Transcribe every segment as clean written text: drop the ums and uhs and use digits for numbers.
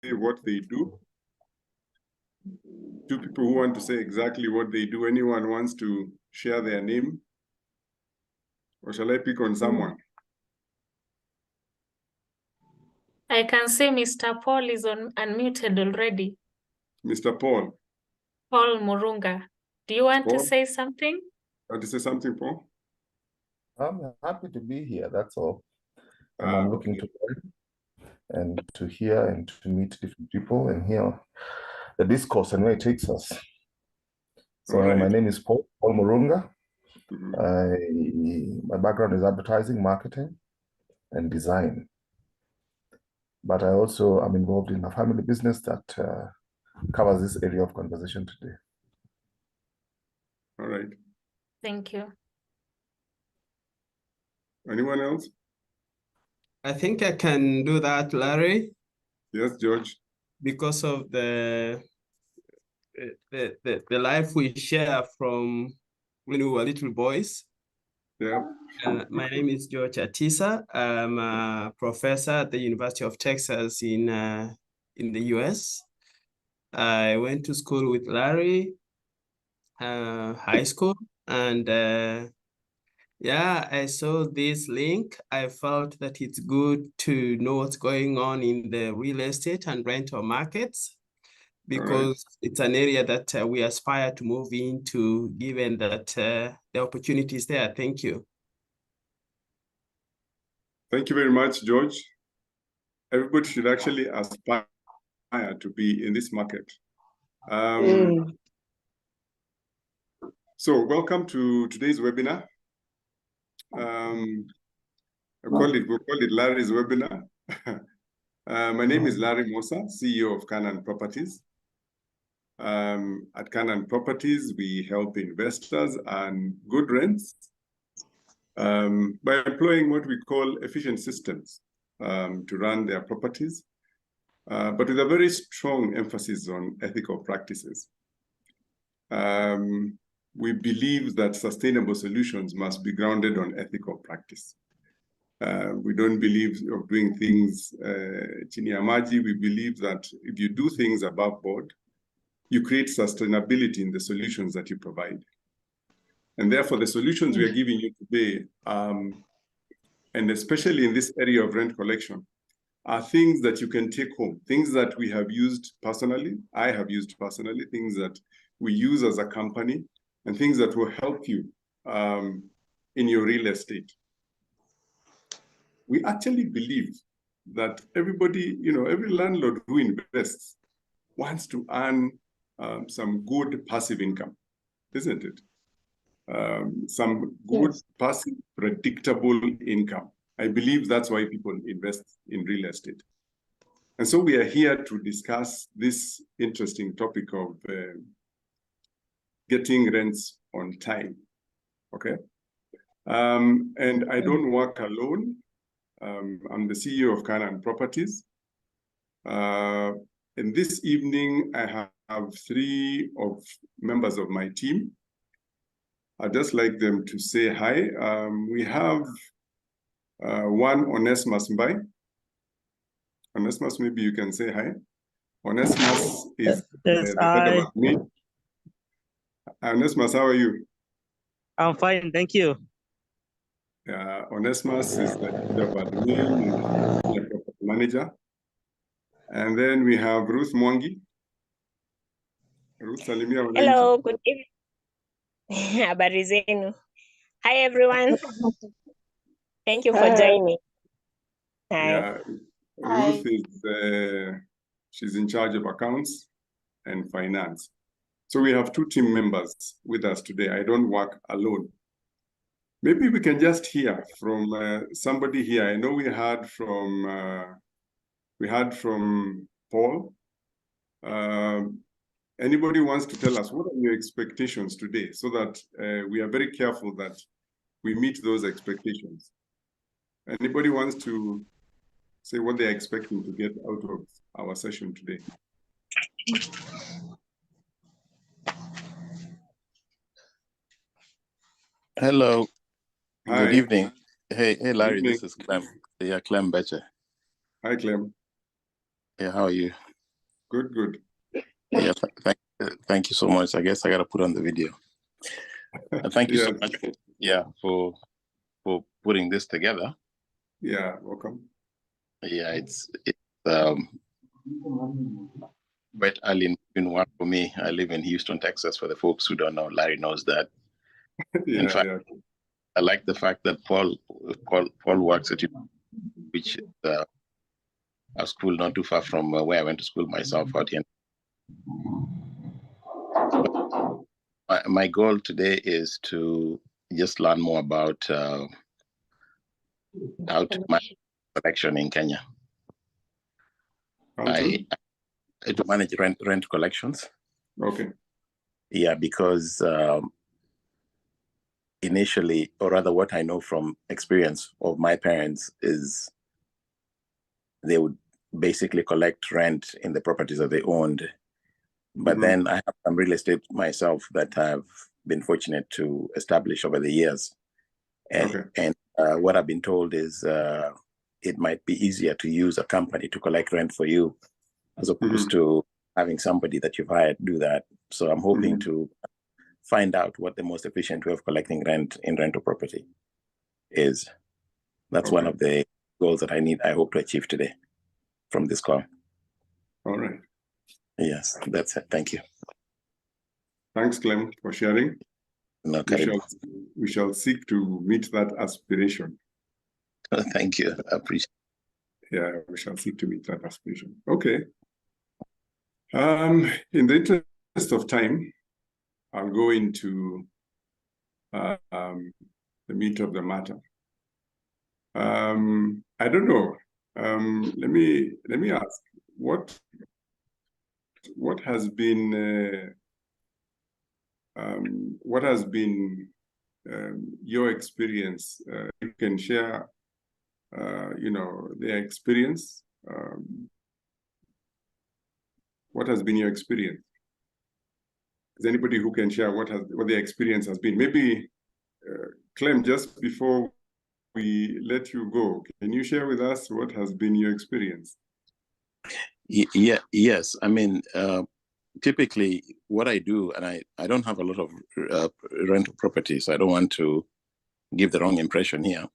what they do. Two people who want to say exactly what they do. Anyone wants to share their name? Or shall I pick on someone? I can see Mr. Paul is unmuted already. Mr. Paul. Paul Murunga. Do you want Paul? to say something? Want to say something, Paul? I'm happy to be here, that's all. And I'm looking to learn and to hear and to meet different people and hear the discourse and where it takes us. So my name is Paul Murunga. My background is advertising, marketing, and design. But I also am involved in a family business that covers this area of conversation today. All right. Thank you. Anyone else? I think I can do that, Larry. Yes, George. Because of the life we share from when we were little boys. Yeah. My name is George Atisa. I'm a professor at the University of Texas in the US. I went to school with Larry, high school, and yeah, I saw this link. I felt that it's good to know what's going on in the real estate and rental markets, because it's an area that we aspire to move into, given that the opportunity is there. Thank you. Thank you very much, George. Everybody should actually aspire to be in this market. So welcome to today's webinar. We'll call it Larry's webinar. My name is Larry Mosa, CEO of Canaan Properties. At Canaan Properties, we help investors earn good rents by employing what we call efficient systems to run their properties, but with a very strong emphasis on ethical practices. We believe that sustainable solutions must be grounded on ethical practice. We don't believe of doing things chini ya maji. We believe that if you do things above board, you create sustainability in the solutions that you provide. And therefore, the solutions we are giving you today, and especially in this area of rent collection, are things that you can take home, things that we have used personally, I have used personally, things that we use as a company, and things that will help you in your real estate. We actually believe that everybody, every landlord who invests wants to earn some good passive income, isn't it? Some good, passive, predictable income. I believe that's why people invest in real estate. And so we are here to discuss this interesting topic of getting rents on time, okay? And I don't work alone. I'm the CEO of Canaan Properties. And this evening, I have three members of my team. I'd just like them to say hi. We have one, Onesimus Mbai. Onesimus, maybe you can say hi. Onesimus is the head of admin. Onesimus, how are you? I'm fine, thank you. Onesimus is the head of admin, the property manager. And then we have Ruth Mwangi. Ruth, salimia wananchi. Hello, good evening. Habari zenu. Hi, everyone. Thank you for joining. Hi. Yeah, Ruth is, she's in charge of accounts and finance. So we have two team members with us today. I don't work alone. Maybe we can just hear from somebody here. I know we heard from Paul. Anybody wants to tell us what are your expectations today, so that we are very careful that we meet those expectations? Anybody wants to say what they're expecting to get out of our session today? Hello. Hi. Good evening. Hey, Larry, evening. This is Clem. Yeah, Clem Becher. Hi, Clem. Yeah, how are you? Good, good. Yeah, thank you so much. I guess I gotta put on the video. Thank you so Yes. much. For putting this together. Yeah, welcome. Yeah, it's quite early in work for me. I live in Houston, Texas. For the folks who don't know, Larry knows that. Yeah, In fact, yeah. I like the fact that Paul works at which is a school not too far from where I went to school myself out here. But my goal today is to just learn more about how to manage collection in Kenya. To manage rent collections. Okay. Yeah, because initially, or rather what I know from experience of my parents is they would basically collect rent in the properties that they owned. But then I have some real estate myself that I've been fortunate to establish over the years. And what I've been told is it might be easier to use a company to collect rent for you as opposed to having somebody that you've hired do that. So I'm hoping to find out what the most efficient way of collecting rent in rental property is. That's one of the goals that I hope to achieve today from this call. All right. Yes, that's it. Thank you. Thanks, Clem, for sharing. No, we shall seek to meet that aspiration. Thank you. I appreciate it. Yeah, we shall seek to meet that aspiration. Okay. In the interest of time, I'll go into the meat of the matter. I don't know. Let me ask, what has been your experience? You can share, their experience. What has been your experience? Is anybody who can share what their experience has been? Maybe, Clem, just before we let you go, can you share with us what has been your experience? Yes. I mean, typically what I do, and I don't have a lot of rental properties, so I don't want to give the wrong impression here.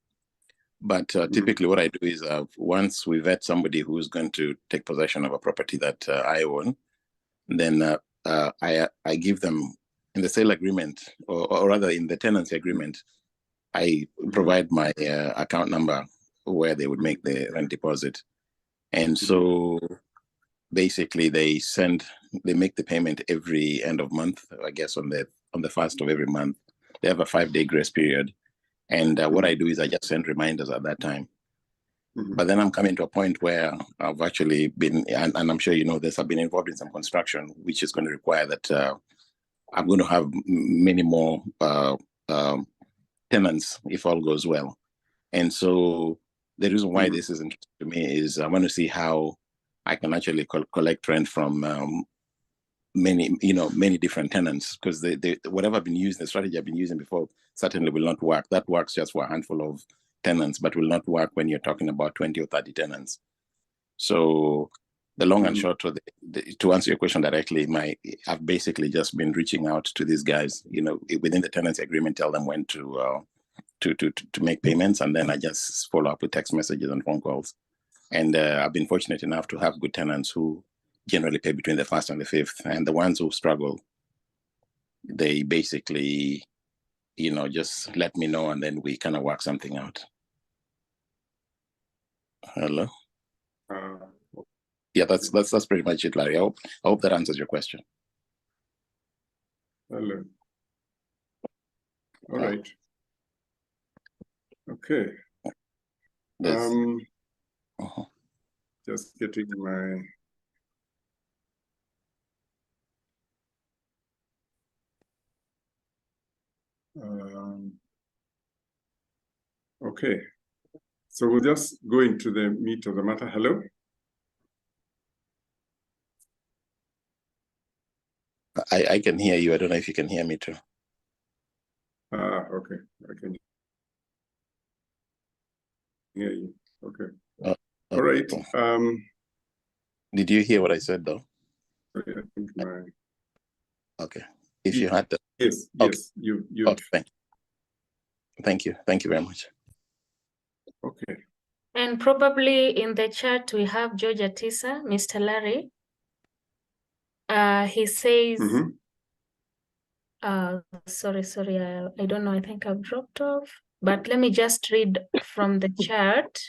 But typically what I do is once we vet somebody who's going to take possession of a property that I own, then I give them in the sale agreement, or rather in the tenancy agreement, I provide my account number where they would make the rent deposit. And so basically they make the payment every end of month, I guess on the first of every month. They have a 5-day grace period. And what I do is I just send reminders at that time. But then I'm coming to a point where I've actually been, and I'm sure you know this, I've been involved in some construction, which is going to require that I'm going to have many more tenants if all goes well. And so the reason why this is interesting to me is I want to see how I can actually collect rent from many different tenants, because whatever I've been using, the strategy I've been using before certainly will not work. That works just for a handful of tenants, but will not work when you're talking about 20 or 30 tenants. So the long and short, to answer your question directly, I've basically just been reaching out to these guys, within the tenancy agreement, tell them when to make payments, and then I just follow up with text messages and phone calls. And I've been fortunate enough to have good tenants who generally pay between the 1st and the 5th. And the ones who struggle, they basically, just let me know, and then we kind of work something out. Hello? Yeah, that's pretty much it, Larry. I hope that answers your question. Hello. All right. Okay. Just getting my okay. So we'll just go into the meat of the matter. Hello? I can hear you. I don't know if you can hear me too. Okay. I can hear you. Okay. All right. Did you hear what I said though? think my Okay. If you had the yes, okay. yes, you Okay, thank you. Thank you very much. okay. And probably in the chat we have George Atisa, Mr. Larry. He says, Mhm. sorry, I don't know, I think I've dropped off, but let me just read from the chat.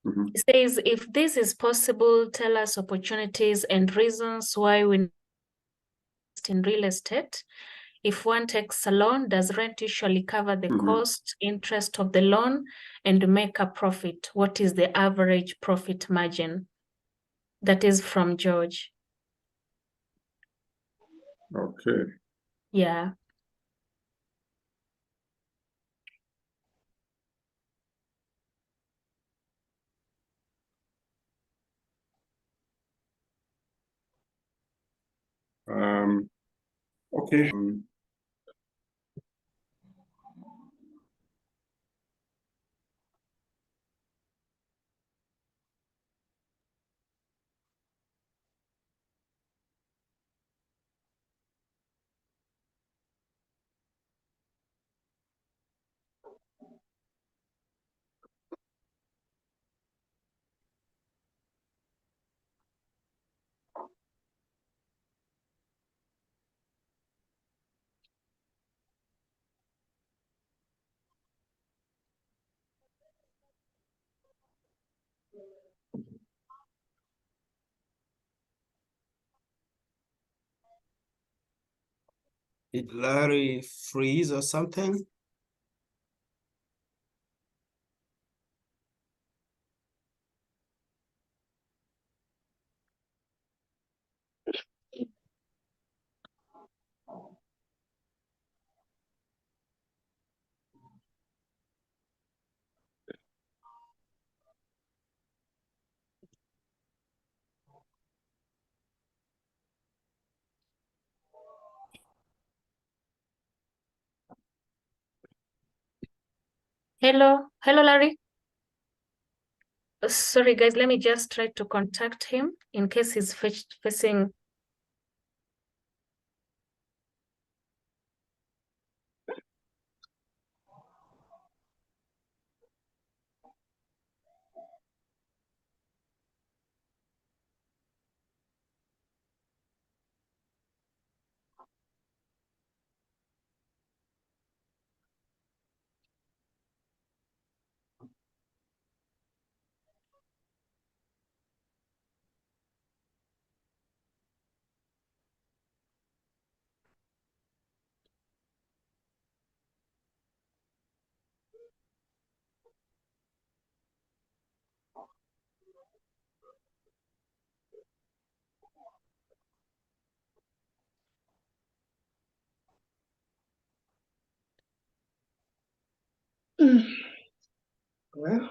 Mhm. It says, if this is possible, tell us opportunities and reasons why we invest in real estate. If one takes a loan, does rent usually cover the Mhm. cost, interest of the loan and make a profit? What is the average profit margin? That is from George. Okay. Yeah. Okay. Did Larry freeze or something? Hello, Larry. Sorry, guys, let me just try to contact him in case he's facing. Well,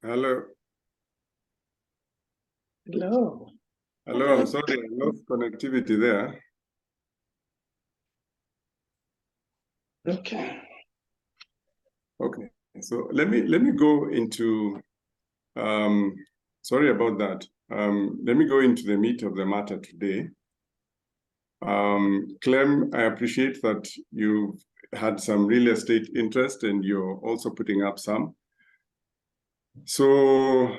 Hello. hello. Hello, I'm sorry, I lost connectivity there. Okay. Okay, so let me go into sorry about that. Let me go into the meat of the matter today. Clem, I appreciate that you've had some real estate interest and you're also putting up some. So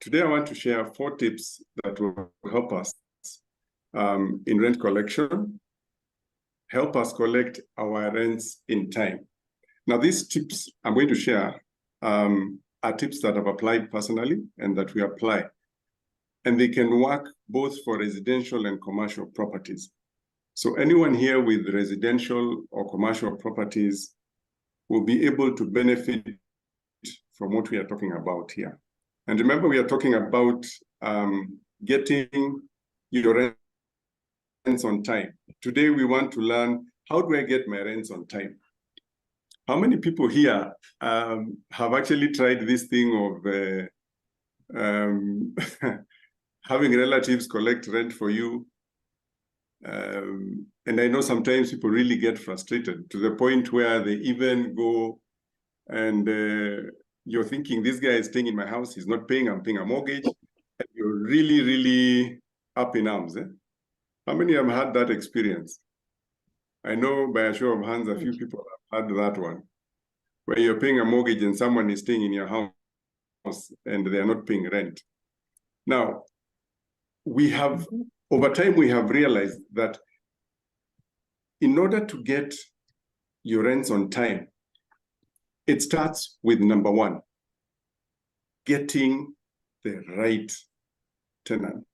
today I want to share 4 tips that will help us in rent collection help us collect our rents in time. Now, these tips I'm going to share are tips that I've applied personally and that we apply. And they can work both for residential and commercial properties. So anyone here with residential or commercial properties will be able to benefit from what we are talking about here. And remember, we are talking about getting your rents on time. Today, we want to learn, how do I get my rents on time? How many people here have actually tried this thing of having relatives collect rent for you? And I know sometimes people really get frustrated to the point where they even go and you're thinking, this guy is staying in my house, he's not paying, I'm paying a mortgage. And you're really, really up in arms. How many have had that experience? I know by a show of hands, a few people have had that one, where you're paying a mortgage and someone is staying in your house and they are not paying rent. Now, we have, over time, we have realized that in order to get your rents on time, it starts with number one, getting the right tenant,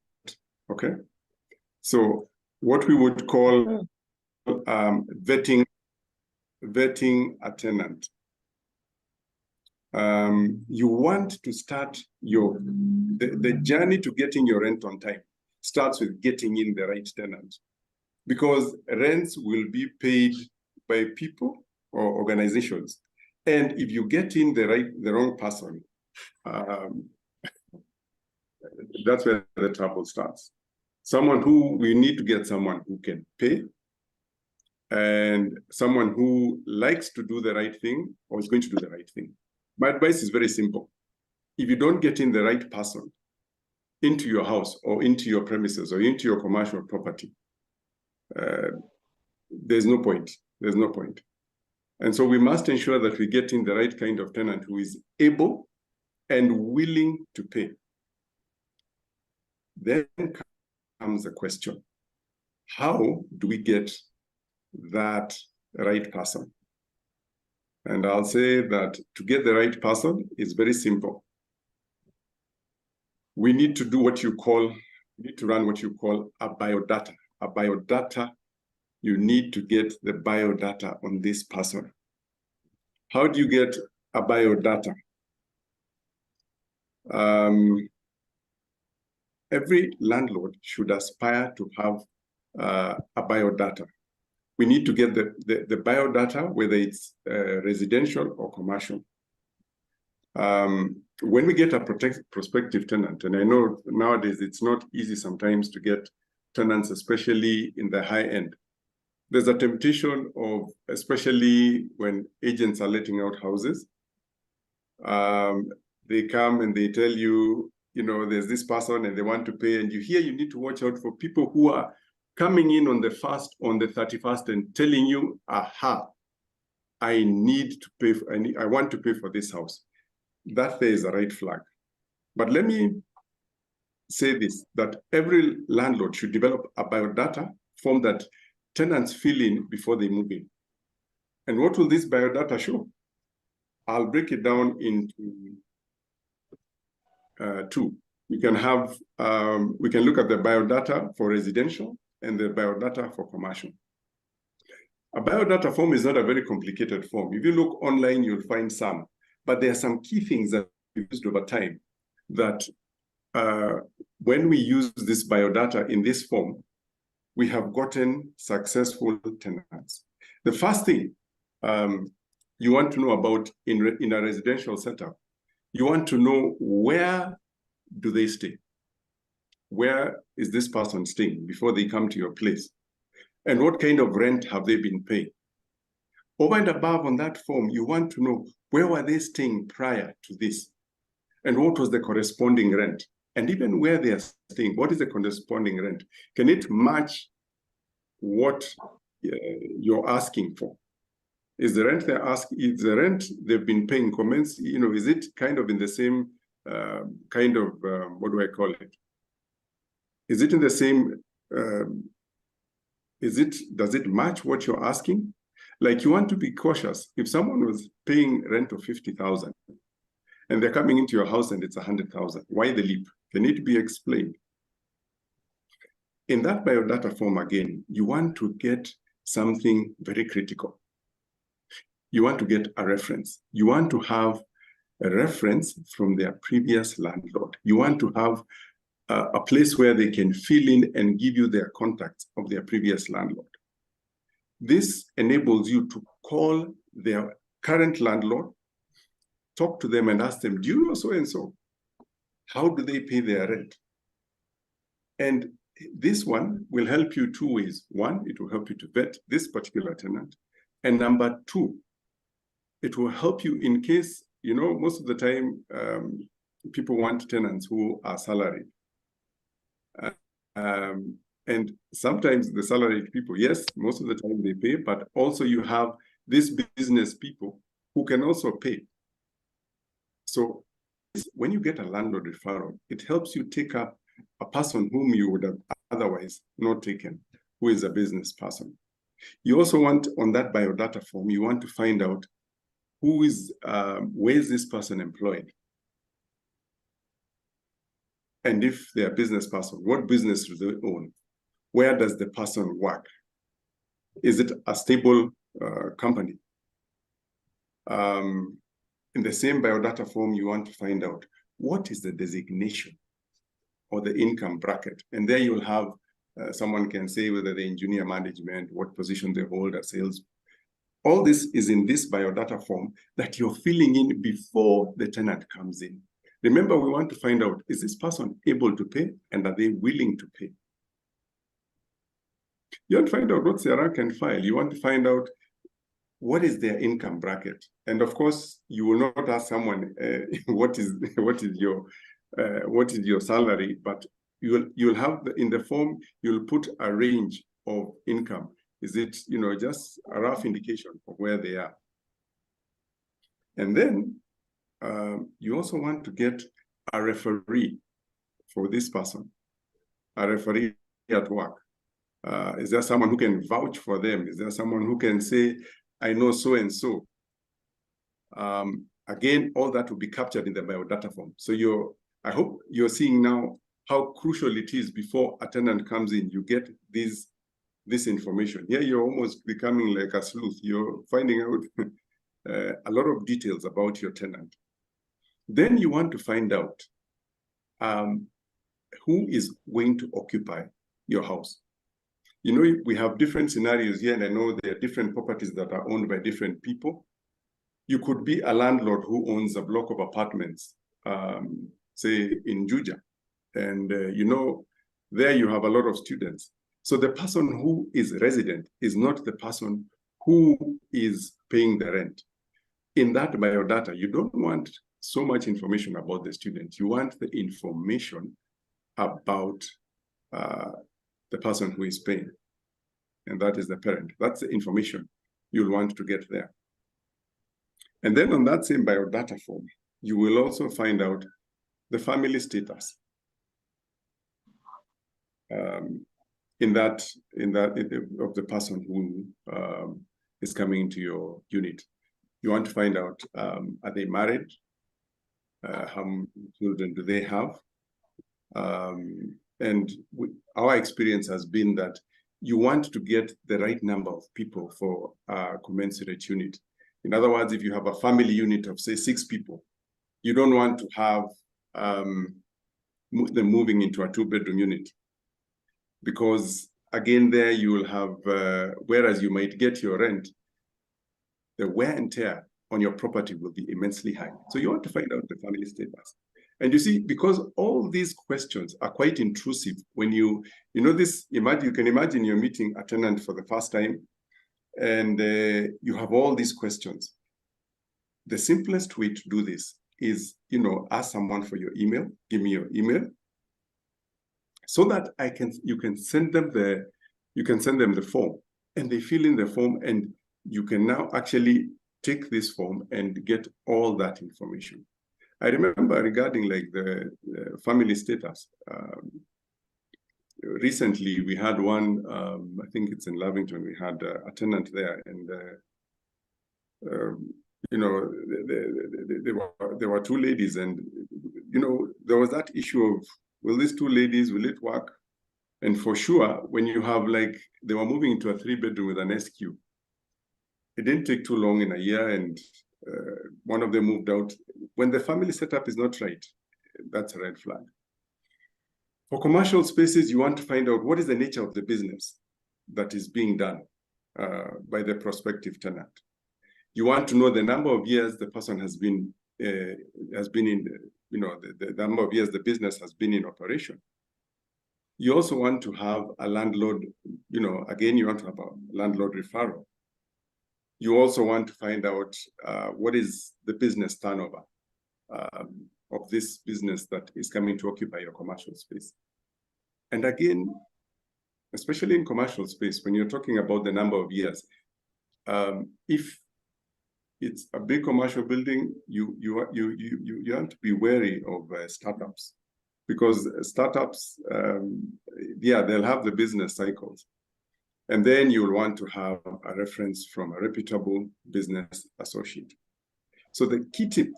okay? So what we would call vetting a tenant. You want to start the journey to getting your rent on time starts with getting in the right tenant, because rents will be paid by people or organizations. And if you get in the wrong person, that's where the trouble starts. We need to get someone who can pay, and someone who likes to do the right thing or is going to do the right thing. My advice is very simple. If you don't get in the right person into your house or into your premises or into your commercial property, there's no point. There's no point. And so we must ensure that we get in the right kind of tenant who is able and willing to pay. Then comes the question, how do we get that right person? And I'll say that to get the right person is very simple. We need to do what you call, we need to run what you call a biodata. A biodata, you need to get the biodata on this person. How do you get a biodata? Every landlord should aspire to have a biodata. We need to get the biodata, whether it's residential or commercial. When we get a prospective tenant, and I know nowadays it's not easy sometimes to get tenants, especially in the high end. There's a temptation of, especially when agents are letting out houses, they come and they tell you, there's this person and they want to pay, and you need to watch out for people who are coming in on the 31st and telling you, aha, I need to pay, I want to pay for this house. That there is a red flag. But let me say this, that every landlord should develop a biodata form that tenants fill in before they move in. And what will this biodata show? I'll break it down into two. We can look at the biodata for residential and the biodata for commercial. A biodata form is not a very complicated form. If you look online, you'll find some, but there are some key things that we've used over time that when we use this biodata in this form, we have gotten successful tenants. The first thing you want to know about in a residential setup, you want to know, where do they stay? Where is this person staying before they come to your place? And what kind of rent have they been paying? Over and above on that form, you want to know, where were they staying prior to this? And what was the corresponding rent? And even where they are staying, what is the corresponding rent? Can it match what you're asking for? Is the rent they're asking, is the rent they've been paying comments, is it kind of in the same kind of, what do I call it? Is it in the same does it match what you're asking? Like, you want to be cautious. If someone was paying rent of 50,000 and they're coming into your house and it's 100,000, why the leap? Can it be explained? In that biodata form, again, you want to get something very critical. You want to get a reference. You want to have a reference from their previous landlord. You want to have a place where they can fill in and give you their contacts of their previous landlord. This enables you to call their current landlord, talk to them and ask them, do you know so-and-so? How do they pay their rent? And this one will help you two ways. One, it will help you to vet this particular tenant. And number two, it will help you in case, you know, most of the time, people want tenants who are salaried. And sometimes the salaried people, yes, most of the time they pay, but also you have these business people who can also pay. So when you get a landlord referral, it helps you take up a person whom you would have otherwise not taken, who is a business person. You also want, on that biodata form, you want to find out who is, where is this person employed? And if they're a business person, what business do they own? Where does the person work? Is it a stable company? In the same biodata form, you want to find out what is the designation or the income bracket. And there you'll have, someone can say whether they engineer management, what position they hold as sales. All this is in this biodata form that you're filling in before the tenant comes in. Remember, we want to find out, is this person able to pay and are they willing to pay? You want to find out what's their rank and file. You want to find out what is their income bracket. And of course, you will not ask someone what is your salary, but you'll have in the form, you'll put a range of income. Is it, you know, just a rough indication of where they are? And then you also want to get a referee for this person, a referee at work. Is there someone who can vouch for them? Is there someone who can say, I know so-and-so? Again, all that will be captured in the biodata form. So I hope you're seeing now how crucial it is before a tenant comes in, you get this information. Here you're almost becoming like a sleuth. You're finding out a lot of details about your tenant. Then you want to find out who is going to occupy your house. You know, we have different scenarios here, and I know there are different properties that are owned by different people. You could be a landlord who owns a block of apartments, say in Juja, and you know, there you have a lot of students. So the person who is resident is not the person who is paying the rent. In that biodata, you don't want so much information about the student. You want the information about the person who is paying, and that is the parent. That's the information you'll want to get there. And then on that same biodata form, you will also find out the family status. Of the person who is coming into your unit. You want to find out, are they married? How many children do they have? And our experience has been that you want to get the right number of people for a commensurate unit. In other words, if you have a family unit of, say, 6 people, you don't want to have them moving into a 2-bedroom unit. Because again, there you will have, whereas you might get your rent, the wear and tear on your property will be immensely high. So you want to find out the family status. And you see, because all these questions are quite intrusive, when you know this, you can imagine you're meeting a tenant for the first time, and you have all these questions. The simplest way to do this is, you know, ask someone for your email, give me your email, so that you can send them the form, and they fill in the form, and you can now actually take this form and get all that information. I remember regarding like the family status, recently we had one, I think it's in Lavington, we had a tenant there, and you know, there were two ladies, and you know, there was that issue of, will these two ladies, will it work? And for sure, when you have, like, they were moving into a 3-bedroom with an SQ. It didn't take too long, in a year, and one of them moved out. When the family setup is not right, that's a red flag. For commercial spaces, you want to find out what is the nature of the business that is being done by the prospective tenant. You want to know the number of years the person has been in, you know, the number of years the business has been in operation. You also want to have a landlord, you know, again, you want to have a landlord referral. You also want to find out what is the business turnover of this business that is coming to occupy your commercial space. And again, especially in commercial space, when you're talking about the number of years, if it's a big commercial building, you have to be wary of startups, because startups, yeah, they'll have the business cycles. And then you'll want to have a reference from a reputable business associate. So the key tip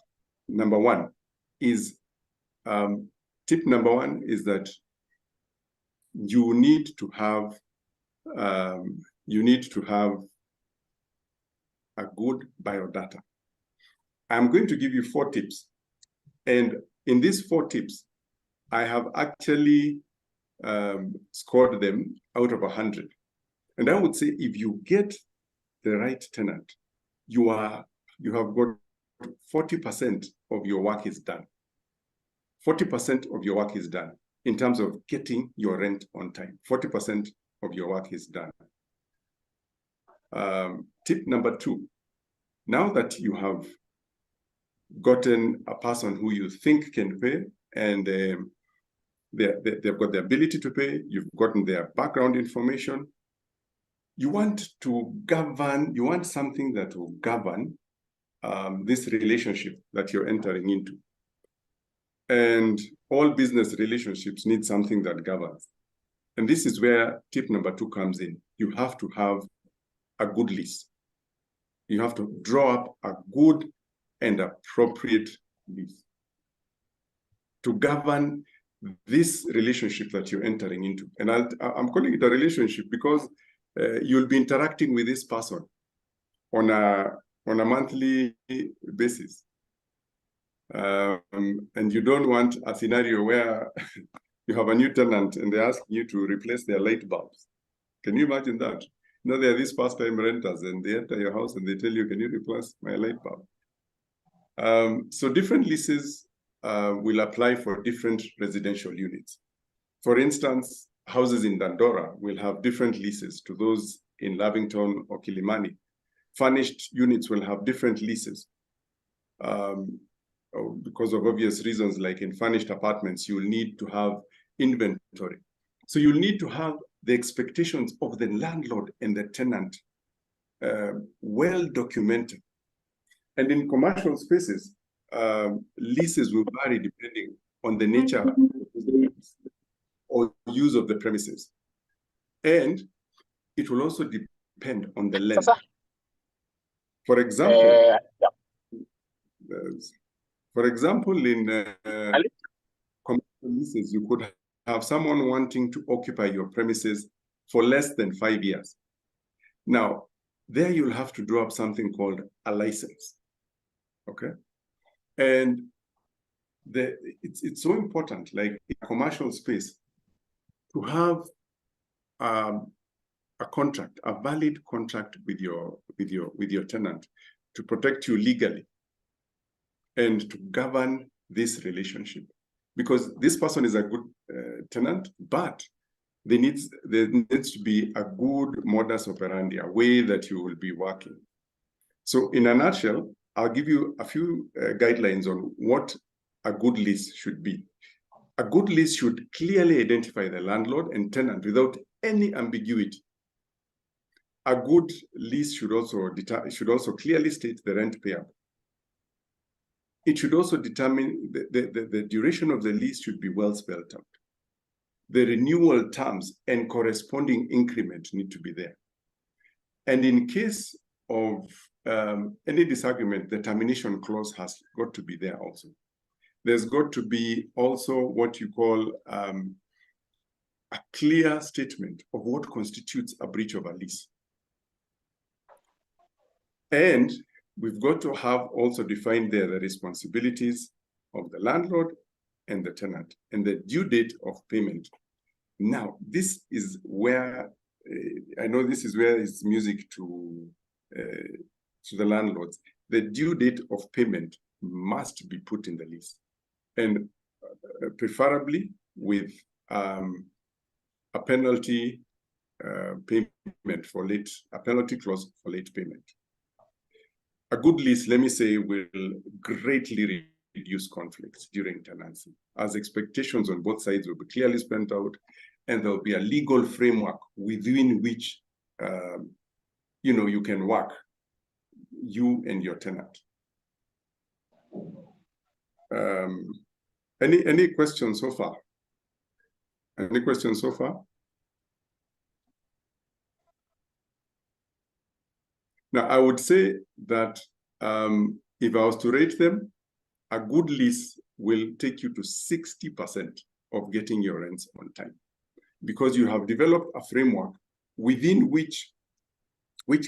number one is that you need to have a good biodata. I'm going to give you 4 tips. And in these 4 tips, I have actually scored them out of 100. And I would say, if you get the right tenant, you have got 40% of your work is done. 40% of your work is done in terms of getting your rent on time. 40% of your work is done. Tip number 2, now that you have gotten a person who you think can pay, and they've got the ability to pay, you've gotten their background information, you want something that will govern this relationship that you're entering into. And all business relationships need something that governs. And this is where tip number 2 comes in. You have to have a good lease. You have to draw up a good and appropriate lease to govern this relationship that you're entering into. And I'm calling it a relationship because you'll be interacting with this person on a monthly basis. And you don't want a scenario where you have a new tenant and they're asking you to replace their light bulbs. Can you imagine that? You know, there are these first-time renters, and they enter your house and they tell you, can you replace my light bulb? So different leases will apply for different residential units. For instance, houses in Dandora will have different leases to those in Lavington or Kilimani. Furnished units will have different leases. Because of obvious reasons, like in furnished apartments, you will need to have inventory. So you'll need to have the expectations of the landlord and the tenant well documented. And in commercial spaces, leases will vary depending on the nature or use of the premises. And it will also depend on the length. For example, in commercial leases, you could have someone wanting to occupy your premises for less than 5 years. Now, there you'll have to draw up something called a license, okay? And it's so important, like in a commercial space, to have a contract, a valid contract with your tenant to protect you legally and to govern this relationship. Because this person is a good tenant, but there needs to be a good modus operandi, a way that you will be working. So in a nutshell, I'll give you a few guidelines on what a good lease should be. A good lease should clearly identify the landlord and tenant without any ambiguity. A good lease should also clearly state the rent payable. It should also determine the duration of the lease should be well spelled out. the renewal terms and corresponding increment need to be there. And in case of any disagreement, the termination clause has got to be there also. There's got to be also what you call a clear statement of what constitutes a breach of a lease. And we've got to have also defined there the responsibilities of the landlord and the tenant and the due date of payment. Now, this is where, I know this is where it's music to the landlords. The due date of payment must be put in the lease, and preferably with a penalty payment for late, a penalty clause for late payment. A good lease, let me say, will greatly reduce conflicts during tenancy, as expectations on both sides will be clearly spelled out, and there will be a legal framework within which you can work, you and your tenant. Any questions so far? Any questions so far? Now, I would say that if I was to rate them, a good lease will take you to 60% of getting your rents on time, because you have developed a framework within which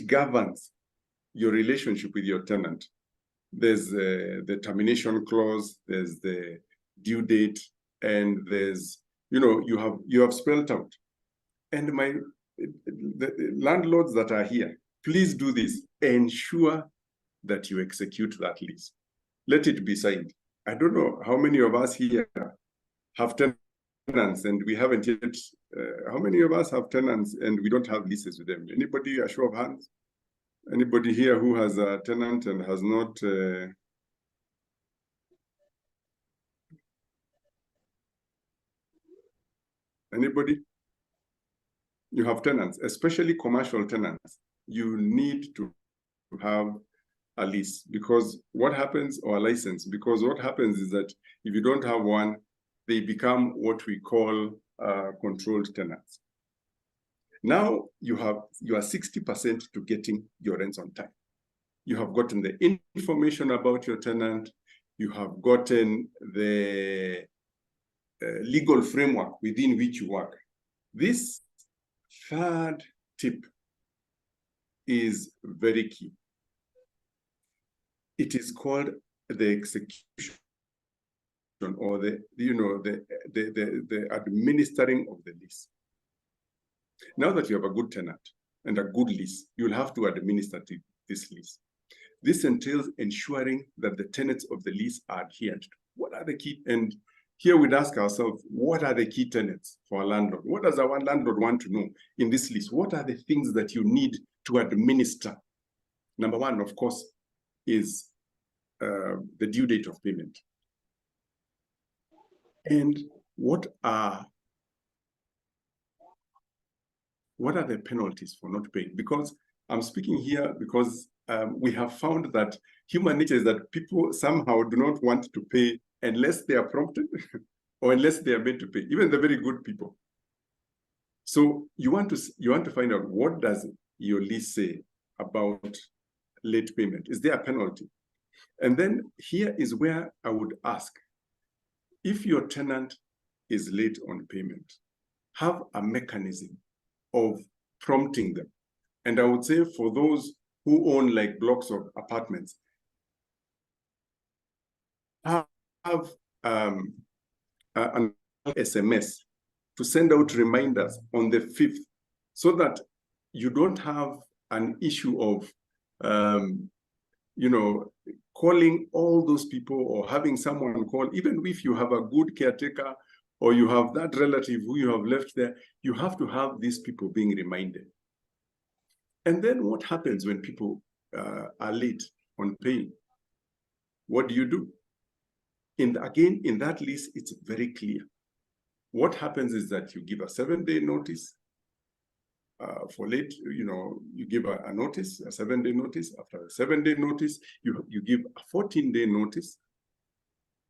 governs your relationship with your tenant. There's the termination clause, there's the due date, and there's, you have spelled out. And the landlords that are here, please do this. Ensure that you execute that lease. Let it be signed. I don't know how many of us here have tenants and we haven't yet. How many of us have tenants and we don't have leases with them? Anybody, a show of hands? Anybody here who has a tenant and has not? Anybody? You have tenants, especially commercial tenants. You need to have a lease, because what happens, or a license, because what happens is that if you don't have one, they become what we call controlled tenants. Now you are 60% to getting your rents on time. You have gotten the information about your tenant. You have gotten the legal framework within which you work. This third tip is very key. It is called the execution, or the administering of the lease. Now that you have a good tenant and a good lease, you'll have to administer this lease. This entails ensuring that the tenets of the lease are adhered to. What are the key? And here we'd ask ourselves, what are the key tenets for a landlord? What does our landlord want to know in this lease? What are the things that you need to administer? Number one, of course, is the due date of payment. And what are the penalties for not paying? Because I'm speaking here because we have found that human nature is that people somehow do not want to pay unless they are prompted or unless they are made to pay, even the very good people. So you want to find out, what does your lease say about late payment? Is there a penalty? And then here is where I would ask, if your tenant is late on payment, have a mechanism of prompting them. And I would say for those who own like blocks of apartments, have an SMS to send out reminders on the 5th, so that you don't have an issue of calling all those people, or having someone call, even if you have a good caretaker or you have that relative who you have left there, you have to have these people being reminded. And then what happens when people are late on paying? What do you do? Again, in that list, it's very clear. What happens is that you give a 7-day notice. For late, you give a notice, a 7-day notice. After a 7-day notice, you give a 14-day notice,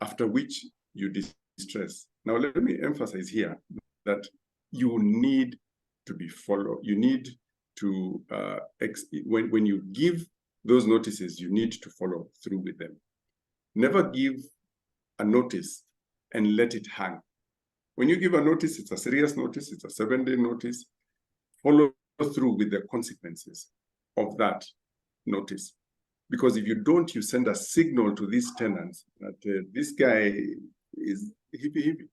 after which you distress. Now, let me emphasize here that you need to be followed. You need to, when you give those notices, you need to follow through with them. Never give a notice and let it hang. When you give a notice, it's a serious notice, it's a 7-day notice. Follow through with the consequences of that notice. Because if you don't, you send a signal to these tenants that this guy is hippie.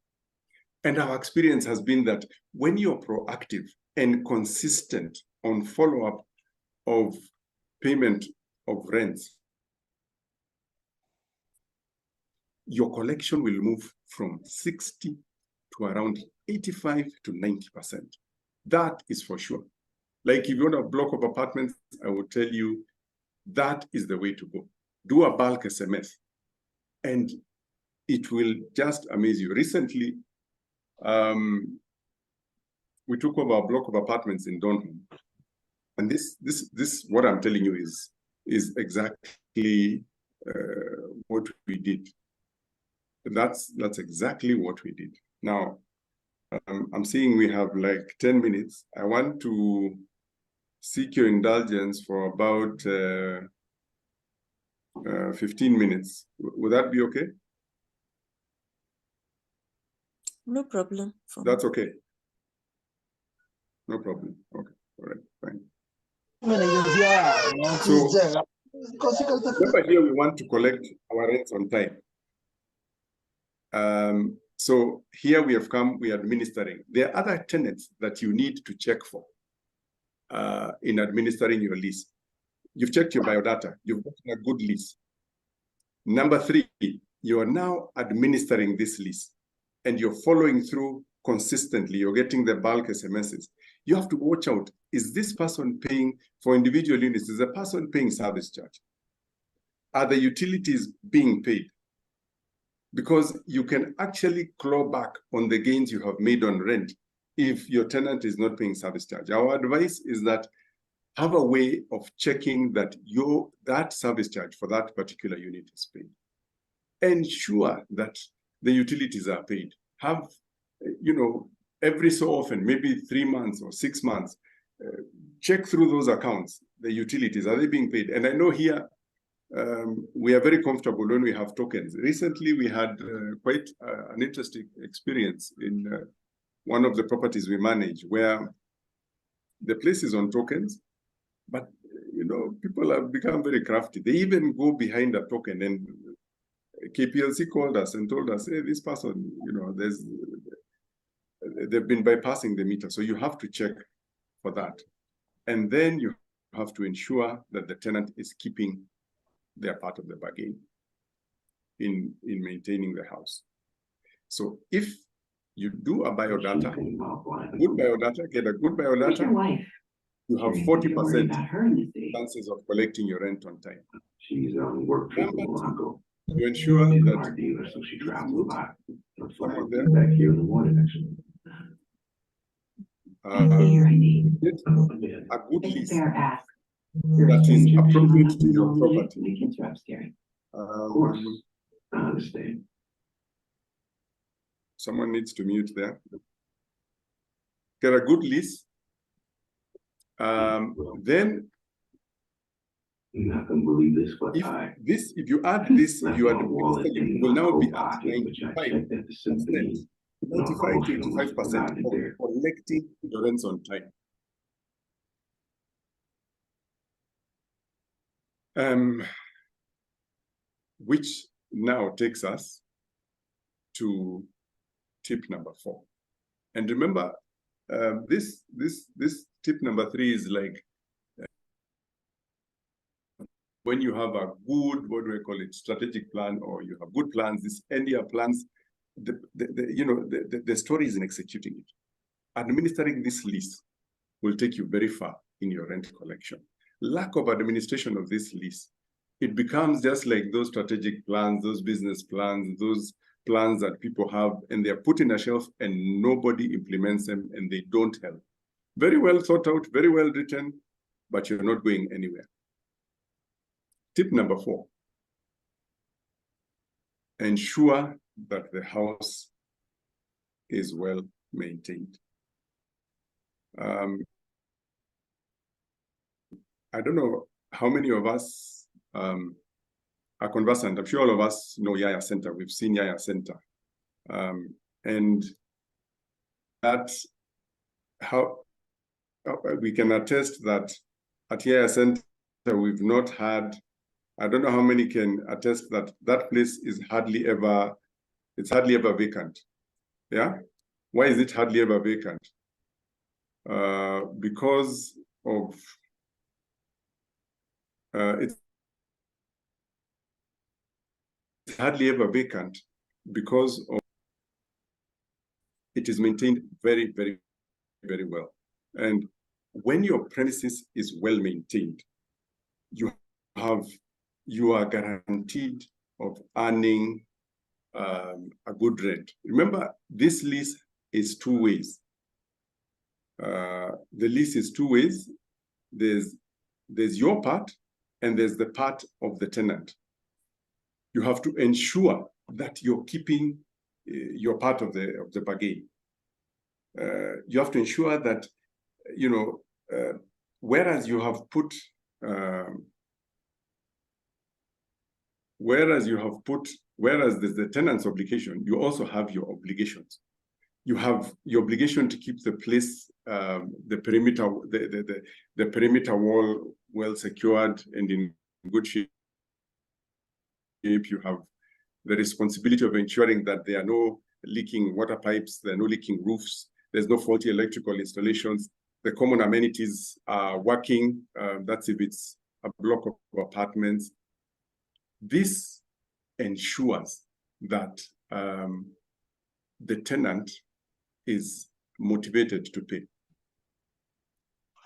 And our experience has been that when you're proactive and consistent on follow-up of payment of rents, your collection will move from 60 to around 85 to 90%. That is for sure. Like if you want a block of apartments, I will tell you that is the way to go. Do a bulk SMS and it will just amaze you. Recently, we took over a block of apartments in Donholm. And this what I'm telling you is exactly what we did. That's exactly what we did. Now, I'm seeing we have like 10 minutes. I want to seek your indulgence for about 15 minutes. Would that be okay? No problem. That's okay. No problem. Okay. All right. Fine. So, remember here we want to collect our rents on time. So here we have come, we are administering. There are other tenants that you need to check for in administering your lease. You've checked your biodata, you've gotten a good lease. Number 3, you are now administering this lease and you're following through consistently. You're getting the bulk SMSs. You have to watch out. Is this person paying for individual units? Is the person paying service charge? Are the utilities being paid? Because you can actually claw back on the gains you have made on rent if your tenant is not paying service charge. Our advice is that have a way of checking that that service charge for that particular unit is paid. Ensure that the utilities are paid. Have, every so often, maybe 3 months or 6 months, check through those accounts, the utilities, are they being paid? And I know here, we are very comfortable when we have tokens. Recently, we had quite an interesting experience in one of the properties we manage where the place is on tokens, but people have become very crafty. They even go behind a token, and KPLC called us and told us, hey, this person, they've been bypassing the meter. So you have to check for that. And then you have to ensure that the tenant is keeping their part of the bargain in maintaining the house. So if you do a biodata, get a good biodata, you have 40% chances of collecting your rent on time. She's worked for Blanco. You ensure that dealer, so she travels a lot. Looks like them back here in the morning, actually. Get a good lease that is appropriate to your property. Of course, I understand. Someone needs to mute there. Get a good lease. Then You're not going to believe this, but if you add this, you will now be at 95% to 85% of collecting the rents on time. Which now takes us to tip number 4. And remember, this tip number 3 is like when you have a good, what do I call it, strategic plan, or you have good plans, these end-year plans, the story is in executing it. Administering this lease will take you very far in your rent collection. Lack of administration of this lease, it becomes just like those strategic plans, those business plans, those plans that people have, and they're put in a shelf and nobody implements them and they don't help. Very well thought out, very well written, but you're not going anywhere. Tip number 4, ensure that the house is well maintained. I don't know how many of us are conversant. I'm sure all of us know Yaya Center. We've seen Yaya Center. And that's how we can attest that at Yaya Center, we've not had, I don't know how many can attest that that place is hardly ever vacant. Yeah? Why is it hardly ever vacant? Because of, it's hardly ever vacant because of, it is maintained very, very, very well. And when your premises is well maintained, you are guaranteed of earning a good rent. Remember, this lease is two ways. The lease is two ways. There's your part and there's the part of the tenant. You have to ensure that you're keeping your part of the bargain. You have to ensure that, you know, whereas there's the tenant's obligation, you also have your obligations. You have your obligation to keep the place, the perimeter wall well secured and in good shape. You have the responsibility of ensuring that there are no leaking water pipes, there are no leaking roofs, there's no faulty electrical installations, the common amenities are working. That's if it's a block of apartments. This ensures that the tenant is motivated to pay.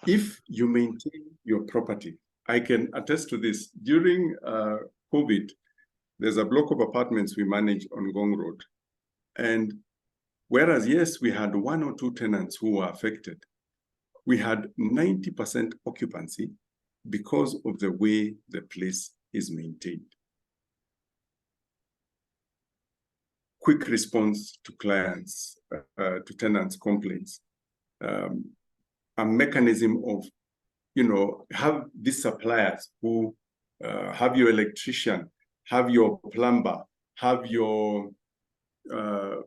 If you maintain your property, I can attest to this. During COVID, there's a block of apartments we manage on Gong Road. And whereas, yes, we had one or two tenants who were affected, we had 90% occupancy because of the way the place is maintained. Quick response to clients, to tenants' complaints, a mechanism of, you know, have these suppliers who have your electrician, have your plumber, have your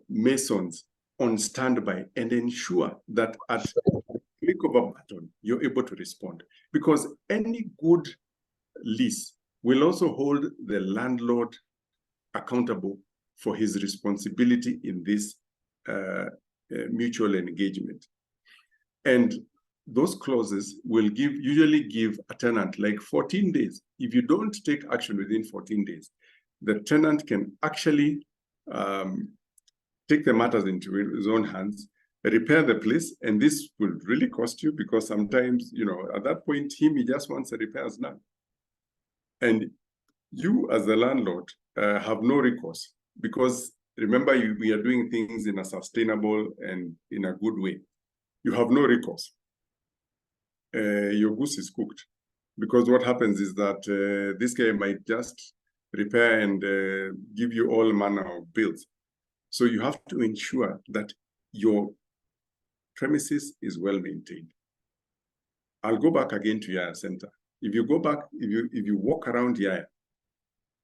masons on standby, and ensure that at the click of a button, you're able to respond. Because any good lease will also hold the landlord accountable for his responsibility in this mutual engagement. And those clauses will usually give a tenant like 14 days. If you don't take action within 14 days, the tenant can actually take the matters into his own hands, repair the place, and this will really cost you because sometimes, you know, at that point, he just wants the repairs done. And you as the landlord have no recourse because remember, we are doing things in a sustainable and in a good way. You have no recourse. Your goose is cooked because what happens is that this guy might just repair and give you all manner of bills. So you have to ensure that your premises is well maintained. I'll go back again to Yaya Center. If you go back, if you walk around Yaya,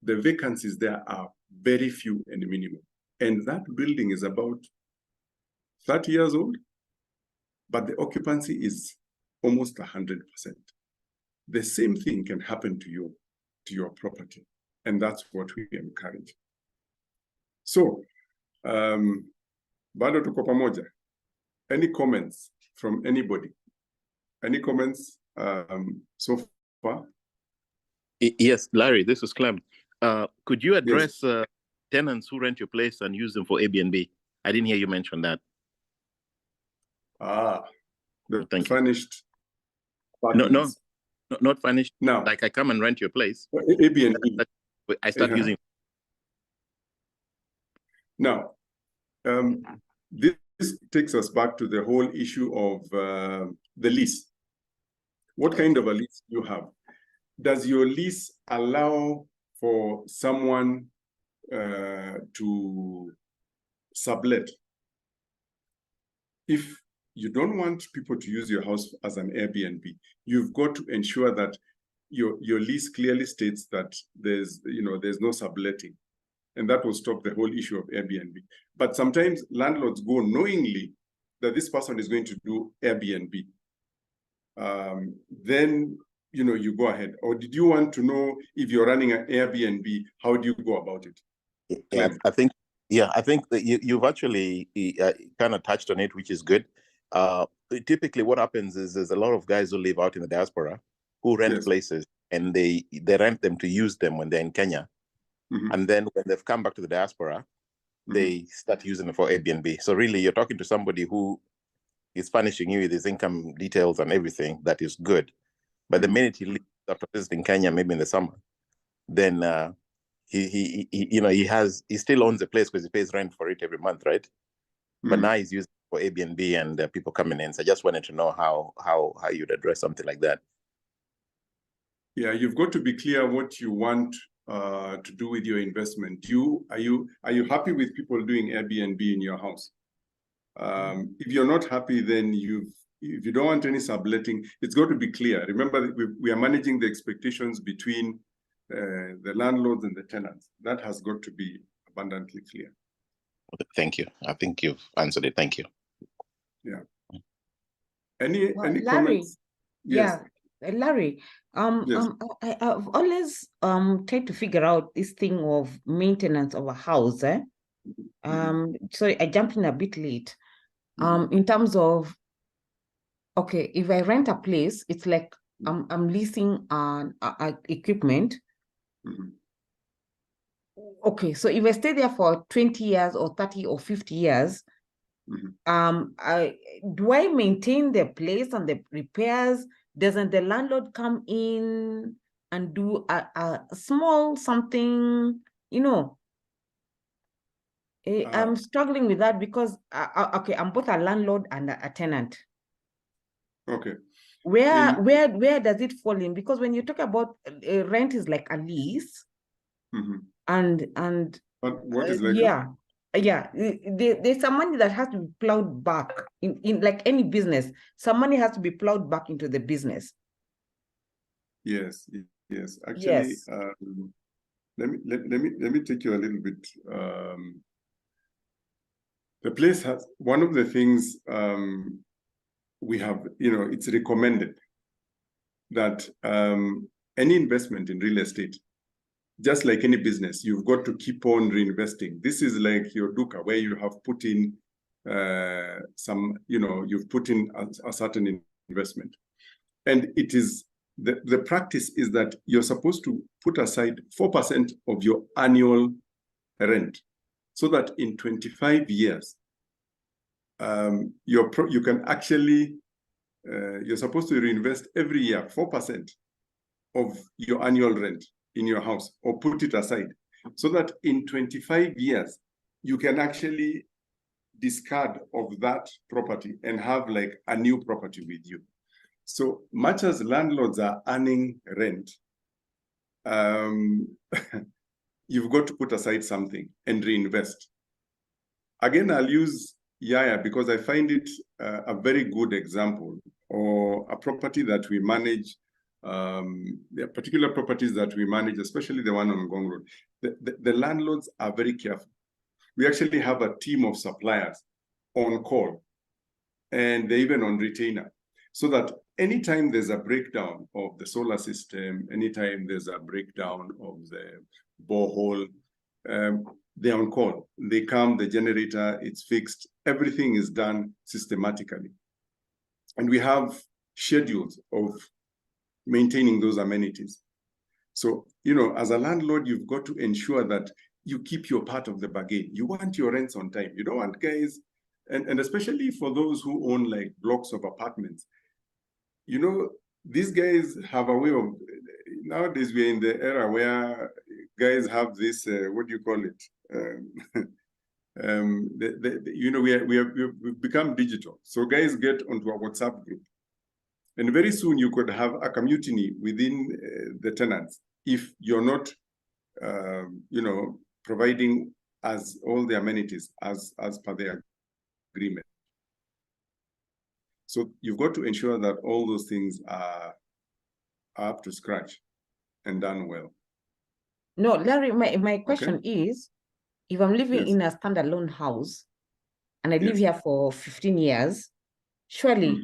the vacancies there are very few and minimum. And that building is about 30 years old, but the occupancy is almost 100%. The same thing can happen to you, to your property. And that's what we encourage. So, bado tuko pamoja. Any comments from anybody? Any comments so far? Yes, Larry, this is Clem. Could you address tenants who rent your place and use them for Airbnb? I didn't hear you mention that. The furnished apartments. No, not furnished. No. Like I come and rent your place. Airbnb. I start using. Now, this takes us back to the whole issue of the lease. What kind of a lease do you have? Does your lease allow for someone to sublet? if you don't want people to use your house as an Airbnb, you've got to ensure that your lease clearly states that there's no subletting, and that will stop the whole issue of Airbnb. But sometimes landlords go knowingly that this person is going to do Airbnb. Then you go ahead. Or did you want to know if you're running an Airbnb, how do you go about it? Yeah, I think that you've actually kind of touched on it, which is good. Typically what happens is there's a lot of guys who live out in the diaspora who rent places, and they rent them to use them when they're in Kenya. And then when they've come back to the diaspora, they start using it for Airbnb. So really, you're talking to somebody who is furnishing you with his income details and everything. That is good. But the minute he leaves after visiting Kenya, maybe in the summer, then he still owns the place because he pays rent for it every month, right? But now he's using it for Airbnb and people coming in. So I just wanted to know how you'd address something like that. Yeah, you've got to be clear what you want to do with your investment. Are you happy with people doing Airbnb in your house? If you're not happy, then if you don't want any subletting, it's got to be clear. Remember that we are managing the expectations between the landlords and the tenants. That has got to be abundantly clear. Thank you. I think you've answered it. Thank you. Yeah. Any Larry, comments? Yes. Yeah, Larry. Yes. I've always tried to figure out this thing of maintenance of a house. Sorry, I jumped in a bit late. In terms of, okay, if I rent a place, it's like I'm leasing equipment. Okay, so if I stay there for 20 years or 30 or 50 years, do I maintain the place and the repairs? Doesn't the landlord come in and do a small something, I'm struggling with that because, okay, I'm both a landlord and a tenant. Okay. Where does it fall in? Because when you talk about rent is like a lease, and but what is like there's some money that has to be plowed back in like any business. Some money has to be plowed back into the business. Yes. Actually, yes. Let me take you a little bit. The place has one of the things we have, it's recommended that any investment in real estate, just like any business, you've got to keep on reinvesting. This is like your dukkha, where you have put in you've put in a certain investment. And it is, the practice is that you're supposed to put aside 4% of your annual rent, so that in 25 years, you can actually, you're supposed to reinvest every year 4% of your annual rent in your house, or put it aside, so that in 25 years, you can actually discard of that property and have like a new property with you. So much as landlords are earning rent, you've got to put aside something and reinvest. Again, I'll use Yaya because I find it a very good example, or a property that we manage. There are particular properties that we manage, especially the one on Ngong Road. The landlords are very careful. We actually have a team of suppliers on call, and they're even on retainer, so that anytime there's a breakdown of the solar system, anytime there's a breakdown of the borehole, they're on call. They come, the generator, it's fixed. Everything is done systematically. And we have schedules of maintaining those amenities. So, as a landlord, you've got to ensure that you keep your part of the bargain. You want your rents on time. You don't want guys, and especially for those who own like blocks of apartments, these guys have a way of, nowadays we're in the era where guys have this, what do you call it? We've become digital. So guys get onto a WhatsApp group. And very soon you could have a community within the tenants if you're not, providing as all the amenities as per the agreement. So you've got to ensure that all those things are up to scratch and done well. No, Larry, my question is, if I'm living Yes. in a standalone house and I live Yes. here for 15 years, surely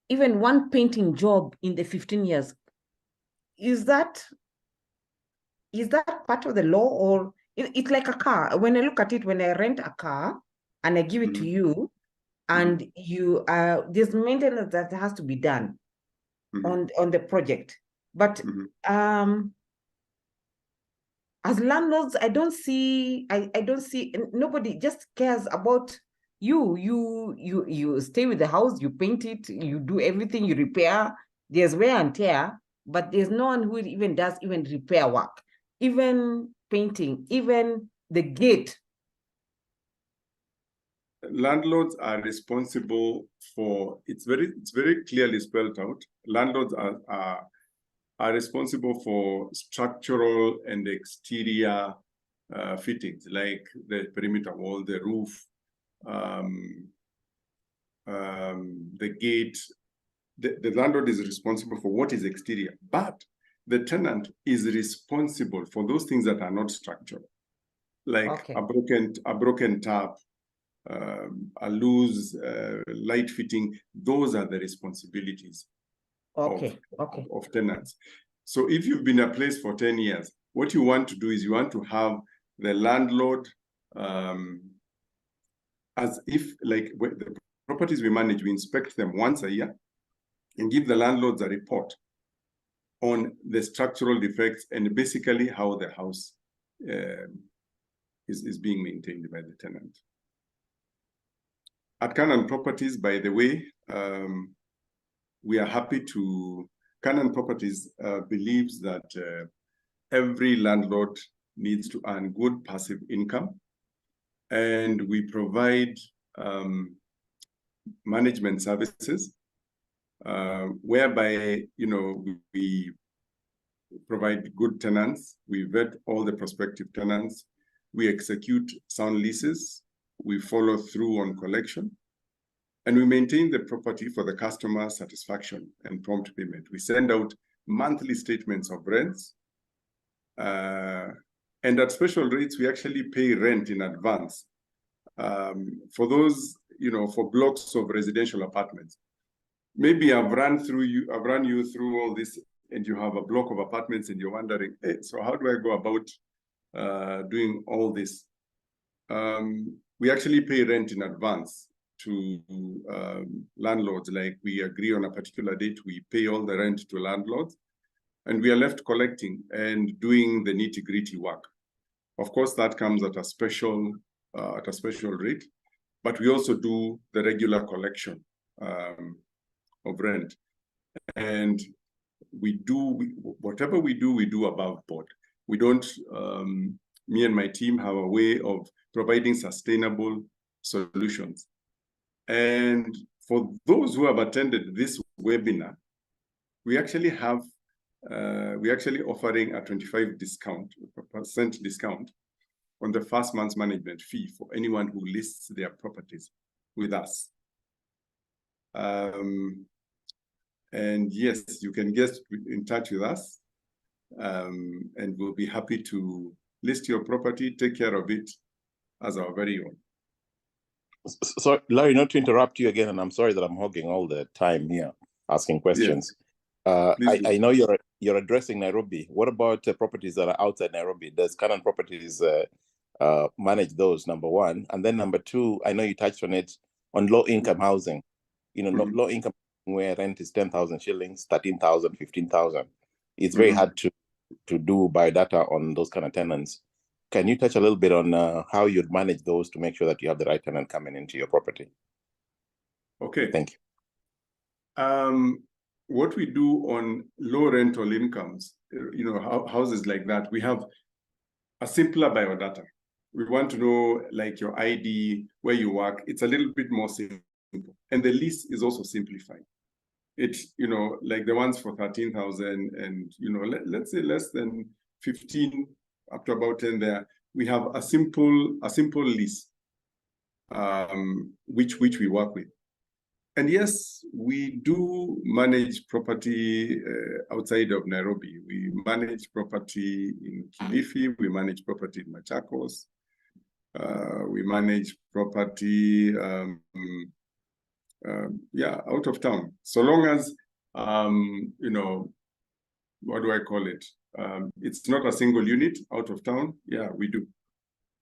even one painting job in the 15 years, is that part of the law, or it's like a car? When I look at it, when I rent a car and I give it to you, and you there's maintenance that has to be done on the project. But as landlords, I don't see nobody just cares about you. You stay with the house, you paint it, you do everything, you repair. There's wear and tear, but there's no one who even does even repair work, even painting, even the gate. Landlords are responsible for, it's very clearly spelled out. Landlords are responsible for structural and exterior fittings, like the perimeter wall, the roof, the gate. The landlord is responsible for what is exterior, but the tenant is responsible for those things that are not structural, like a broken tap, a loose light fitting. Those are the responsibilities of tenants. So if you've been in a place for 10 years, what you want to do is you want to have the landlord, as if, like, the properties we manage, we inspect them once a year and give the landlords a report on the structural defects and basically how the house is being maintained by the tenant. At Canaan Properties, by the way, we are happy to, Canaan Properties believes that every landlord needs to earn good passive income, and we provide management services whereby, you know, we provide good tenants, we vet all the prospective tenants, we execute sound leases, we follow through on collection, and we maintain the property for the customer satisfaction and prompt payment. We send out monthly statements of rents, and at special rates, we actually pay rent in advance for those, you know, for blocks of residential apartments. Maybe I've run you through all this, and you have a block of apartments, and you're wondering, hey, so how do I go about doing all this? We actually pay rent in advance to landlords. Like, we agree on a particular date, we pay all the rent to landlords, and we are left collecting and doing the nitty-gritty work. Of course, that comes at a special rate, but we also do the regular collection of rent. And whatever we do above board. We don't, me and my team have a way of providing sustainable solutions. And for those who have attended this webinar, we actually have, we're actually offering a 25% discount on the first month's management fee for anyone who lists their properties with us. And yes, you can get in touch with us, and we'll be happy to list your property, take care of it as our very own. So, Larry, not to interrupt you again, and I'm sorry that I'm hogging all the time here asking questions. Yes. I know you're addressing Nairobi. What about properties that are outside Nairobi? Does Canaan Properties manage those, number one? And then number two, I know you touched on it, on low-income housing. You know, low-income where rent is 10,000 shillings, 13,000, 15,000. It's very hard to do biodata on those kind of tenants. Can you touch a little bit on how you'd manage those to make sure that you have the right tenant coming into your property? Okay. Thank you. What we do on low rental incomes, you know, houses like that, we have a simpler biodata. We want to know, like, your ID, where you work. It's a little bit more simple. And the lease is also simplified. It's, you know, like the ones for 13,000 and, you know, let's say less than 15 up to about 10 there. We have a simple lease, which we work with. And yes, we do manage property outside of Nairobi. We manage property in Kilifi, we manage property in Machakos, we manage property, yeah, out of town. So long as, you know, what do I call it? It's not a single unit out of town. Yeah, we do.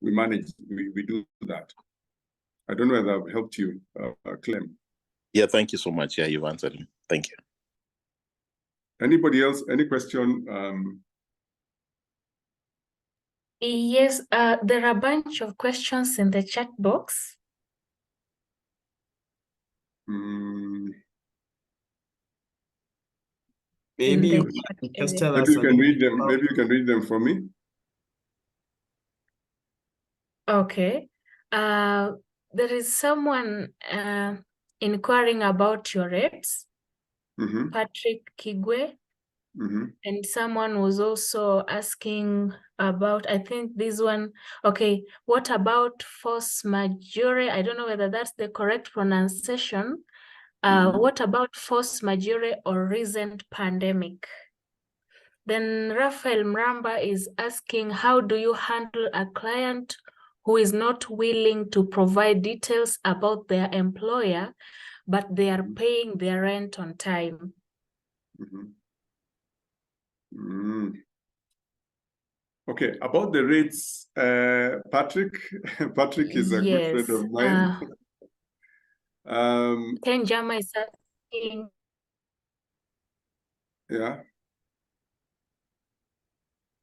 We manage, we do that. I don't know whether I've helped you, Clem. Yeah, thank you so much. Yeah, you've answered him. Thank you. Anybody else? Any question? Yes, there are a bunch of questions in the chat box. Maybe you chat can just area. tell us. Maybe you can read them. Maybe you can read them for me. Okay. There is someone inquiring about your rates, Patrick Kigwe, and someone was also asking about, I think this one, okay, what about force majeure? I don't know whether that's the correct pronunciation. What about force majeure or recent pandemic? Then Rafael Mramba is asking, how do you handle a client who is not willing to provide details about their employer, but they are paying their rent on time? Okay, about the rates, Patrick. Patrick is a good friend of mine. Ken Jama is asking. Yeah.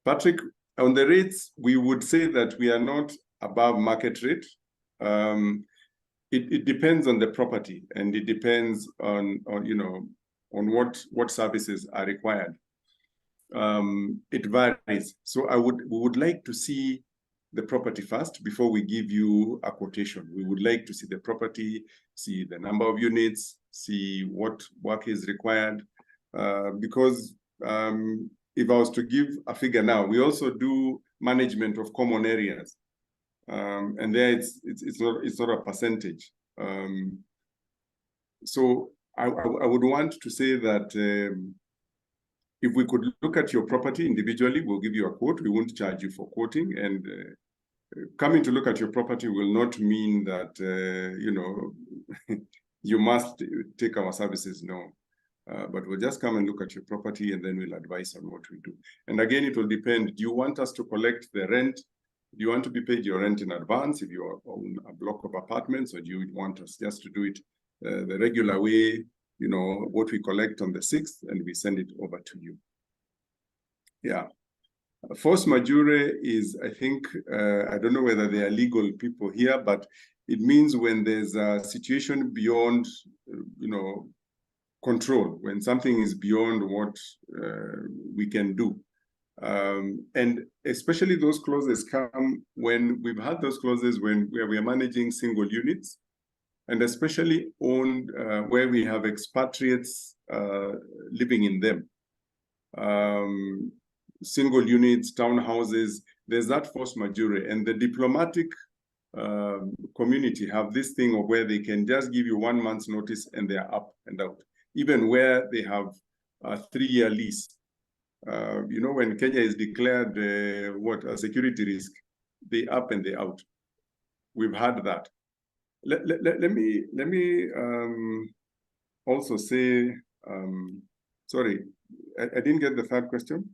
Patrick, on the rates, we would say that we are not above market rate. It depends on the property, and it depends on you know, on what services are required. It varies. So we would like to see the property first before we give you a quotation. We would like to see the property, see the number of units, see what work is required, because if I was to give a figure now, we also do management of common areas, and there it's not a percentage. So I would want to say that if we could look at your property individually, we'll give you a quote. We won't charge you for quoting, and coming to look at your property will not mean that you know, you must take our services. No. But we'll just come and look at your property, and then we'll advise on what we do. And again, it will depend. Do you want us to collect the rent? Do you want to be paid your rent in advance if you own a block of apartments, or do you want us just to do it the regular way, you know, what we collect on the 6th, and we send it over to you? Yeah. Force majeure is, I think, I don't know whether they are legal people here, but it means when there's a situation beyond, you know, control, when something is beyond what we can do. And especially those clauses come when we've had those clauses when we are managing single units, and especially owned where we have expatriates living in them. Single units, townhouses, there's that force majeure, and the diplomatic community have this thing of where they can just give you 1 month's notice and they're up and out. Even where they have a 3-year lease. You know, when Kenya is declared a security risk, they up and they out. We've had that. Let me also say, sorry, I didn't get the third question.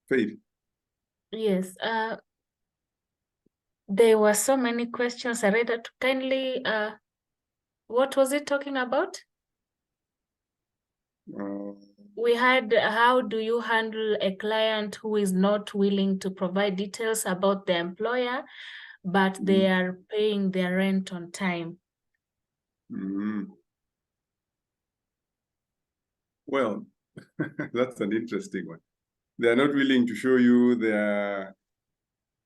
Faith. Yes. There were so many questions. I read that kindly. What was it talking about? We had, how do you handle a client who is not willing to provide details about the employer, but they are paying their rent on time? Well, that's an interesting one. They are not willing to show you their.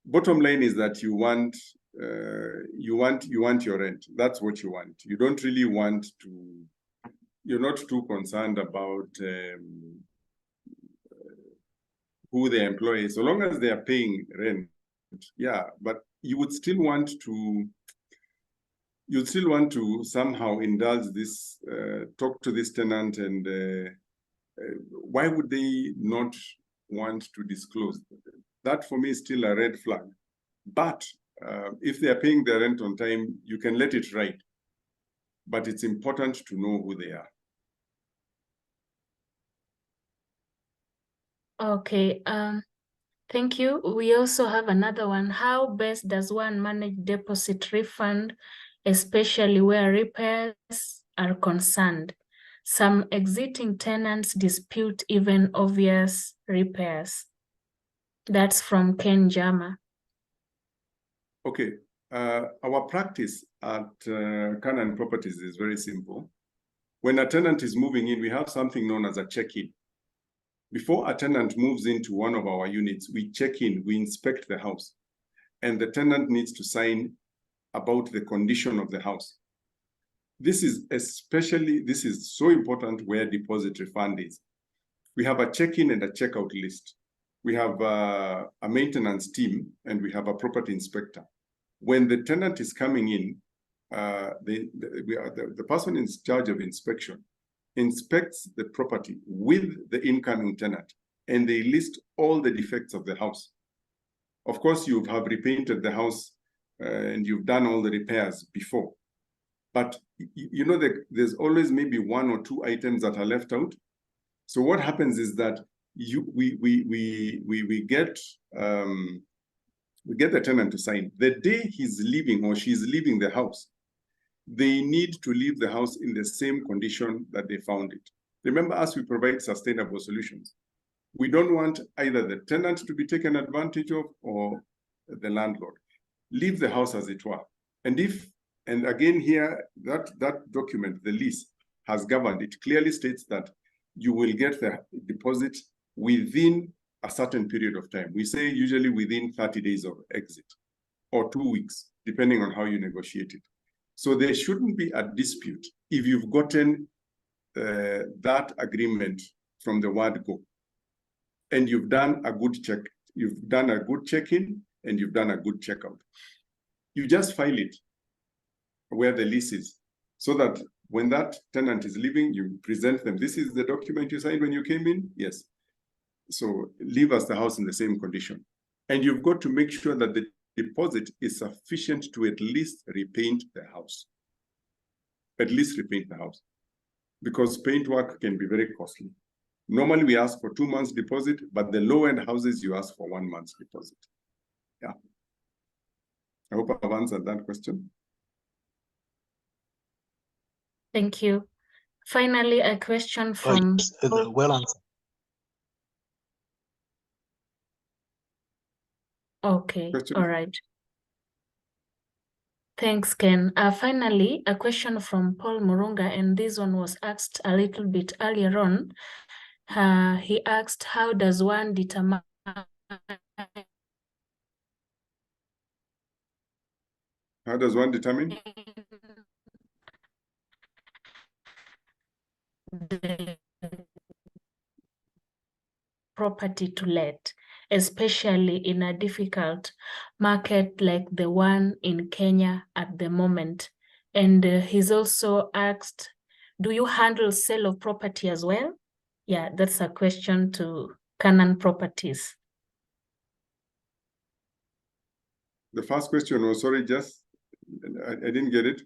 Bottom line is that you want your rent. That's what you want. You don't really want to. You're not too concerned about who the employee is, so long as they are paying rent. Yeah, but you would still want to you still want to somehow indulge this, talk to this tenant, and why would they not want to disclose? That for me is still a red flag. But if they are paying their rent on time, you can let it ride. But it's important to know who they are. Okay, thank you. We also have another one. How best does one manage deposit refund, especially where repairs are concerned? Some exiting tenants dispute even obvious repairs. That's from Ken Jama. Okay, our practice at Canaan Properties is very simple. When a tenant is moving in, we have something known as a check-in. Before a tenant moves into one of our units, we check in, we inspect the house, and the tenant needs to sign about the condition of the house. This is so important where deposit refund is. We have a check-in and a check-out list. We have a maintenance team, and we have a property inspector. When the tenant is coming in, the person in charge of inspection inspects the property with the incoming tenant, and they list all the defects of the house. Of course, you have repainted the house and you've done all the repairs before. But you know that there's always maybe one or two items that are left out. So what happens is that we get the tenant to sign. The day he's leaving or she's leaving the house, they need to leave the house in the same condition that they found it. Remember, as we provide sustainable solutions, we don't want either the tenant to be taken advantage of or the landlord. Leave the house as it were. And again here, that document, the lease, has governed. It clearly states that you will get the deposit within a certain period of time. We say usually within 30 days of exit or 2 weeks, depending on how you negotiate it. So there shouldn't be a dispute if you've gotten that agreement from the word go, and you've done a good check, you've done a good check-in, and you've done a good checkout. You just file it where the lease is, so that when that tenant is leaving, you present them. This is the document you signed when you came in? Yes. So leave us the house in the same condition. And you've got to make sure that the deposit is sufficient to at least repaint the house. At least repaint the house. Because paint work can be very costly. Normally we ask for 2 months deposit, but the low-end houses you ask for 1 month's deposit. Yeah. I hope I've answered that question. Thank you. Finally, a question from... yes, well answered. Okay, Question. all right. Thanks, Ken. Finally, a question from Paul Murunga, and this one was asked a little bit earlier on. He asked, how does one determine the property to let, especially in a difficult market like the one in Kenya at the moment? And he's also asked, do you handle sale of property as well? Yeah, that's a question to Canaan Properties. The first question was, sorry, just, I didn't get it.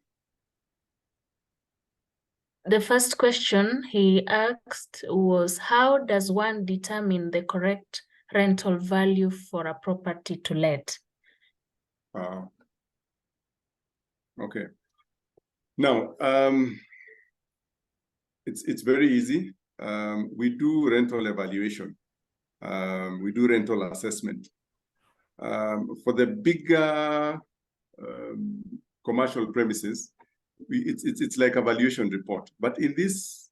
The first question he asked was, how does one determine the correct rental value for a property to let? Okay. Now, it's very easy. We do rental evaluation. We do rental assessment. For the bigger commercial premises, it's like a valuation report. But in this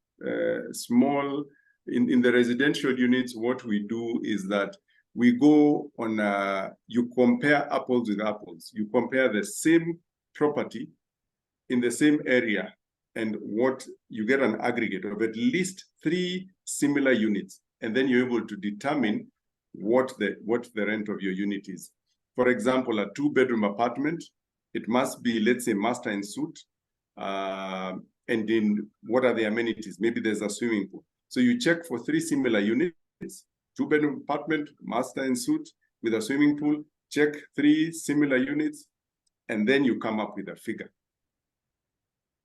small, in the residential units, what we do is that we go on, you compare apples with apples. You compare the same property in the same area, and what you get an aggregate of at least 3 similar units, and then you're able to determine what the rent of your unit is. For example, a 2-bedroom apartment It must be, let's say, master and suite. And then what are the amenities? Maybe there's a swimming pool. So you check for 3 similar units, 2-bedroom apartment, master and suite with a swimming pool, check 3 similar units, and then you come up with a figure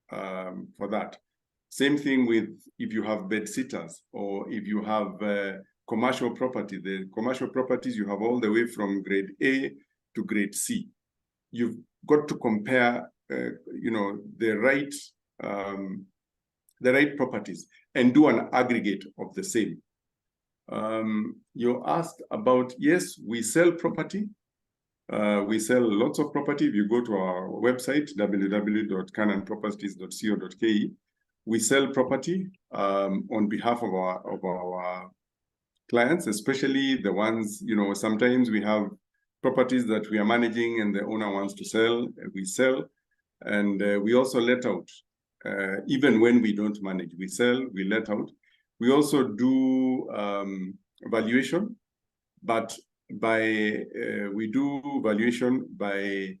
for that. Same thing with if you have bed sitters or if you have commercial property. The commercial properties you have all the way from grade A to grade C. You've got to compare, the right properties and do an aggregate of the same. You asked about, yes, we sell property. We sell lots of property. If you go to our website, www.canonproperties.co.ke, we sell property on behalf of our clients, especially the ones, sometimes we have properties that we are managing and the owner wants to sell, we sell. And we also let out, even when we don't manage, we sell, we let out. We also do valuation, but we do valuation by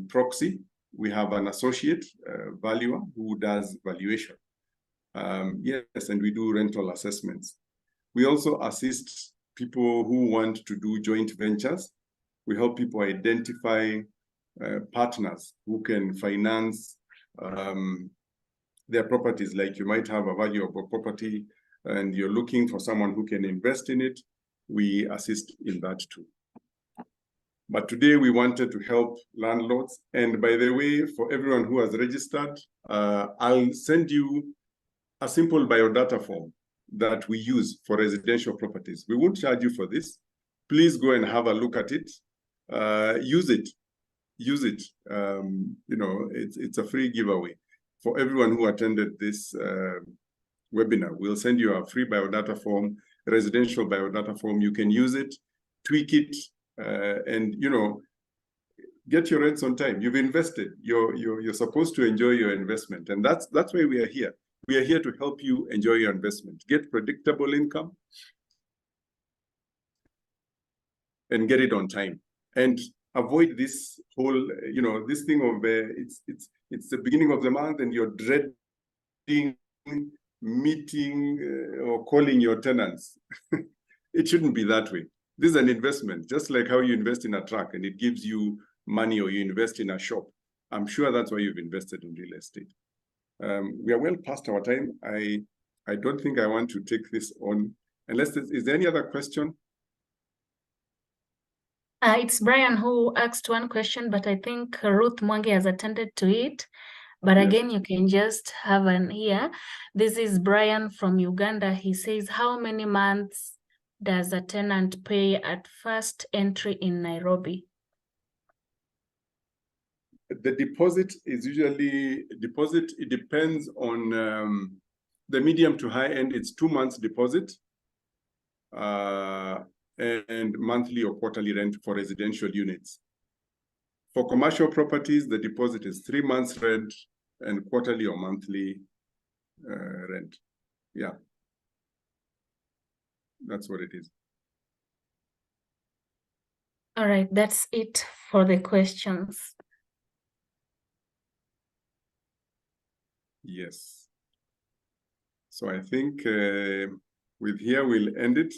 proxy. We have an associate valuer who does valuation. Yes, and we do rental assessments. We also assist people who want to do joint ventures. We help people identify partners who can finance their properties. Like you might have a value of a property and you're looking for someone who can invest in it. We assist in that too. But today we wanted to help landlords. And by the way, for everyone who has registered, I'll send you a simple biodata form that we use for residential properties. We won't charge you for this. Please go and have a look at it. Use it. Use it. It's a free giveaway for everyone who attended this webinar. We'll send you a free biodata form, residential biodata form. You can use it, tweak it, and get your rents on time. You've invested. You're supposed to enjoy your investment, and that's why we are here. We are here to help you enjoy your investment, get predictable income, and get it on time, and avoid this whole, this thing of it's the beginning of the month and you're dreading meeting or calling your tenants. It shouldn't be that way. This is an investment, just like how you invest in a truck and it gives you money, or you invest in a shop. I'm sure that's why you've invested in real estate. We are well past our time. I don't think I want to take this on unless is there any other question? It's Brian who asked one question, but I think Ruth Mwangi has attended to it. But Yes. again, you can just have an ear. This is Brian from Uganda. He says, how many months does a tenant pay at first entry in Nairobi? The deposit is usually it depends on the medium to high end. It's 2 months deposit and monthly or quarterly rent for residential units. For commercial properties, the deposit is 3 months rent and quarterly or monthly rent. Yeah, that's what it is. All right, that's it for the questions. Yes. So I think with here we'll end it.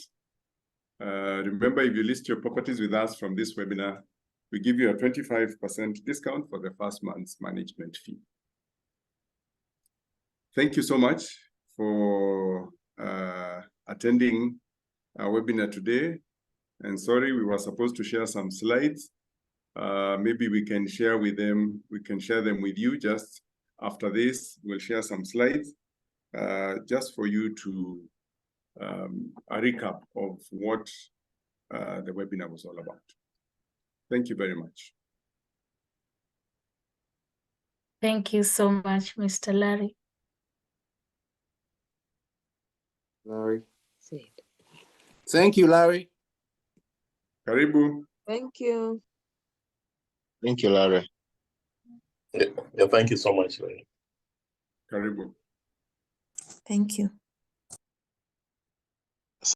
Remember, if you list your properties with us from this webinar, we give you a 25% discount for the first month's management fee. Thank you so much for attending our webinar today. And sorry, we were supposed to share some slides. Maybe we can share with them. We can share them with you just after this. We'll share some slides just for you to a recap of what the webinar was all about. Thank you very much. Thank you so much, Mr. Larry. Larry. Thank you, Larry. Karibu. Thank you. Thank you, Larry. Yeah, thank you so much, Larry. Karibu. Thank you.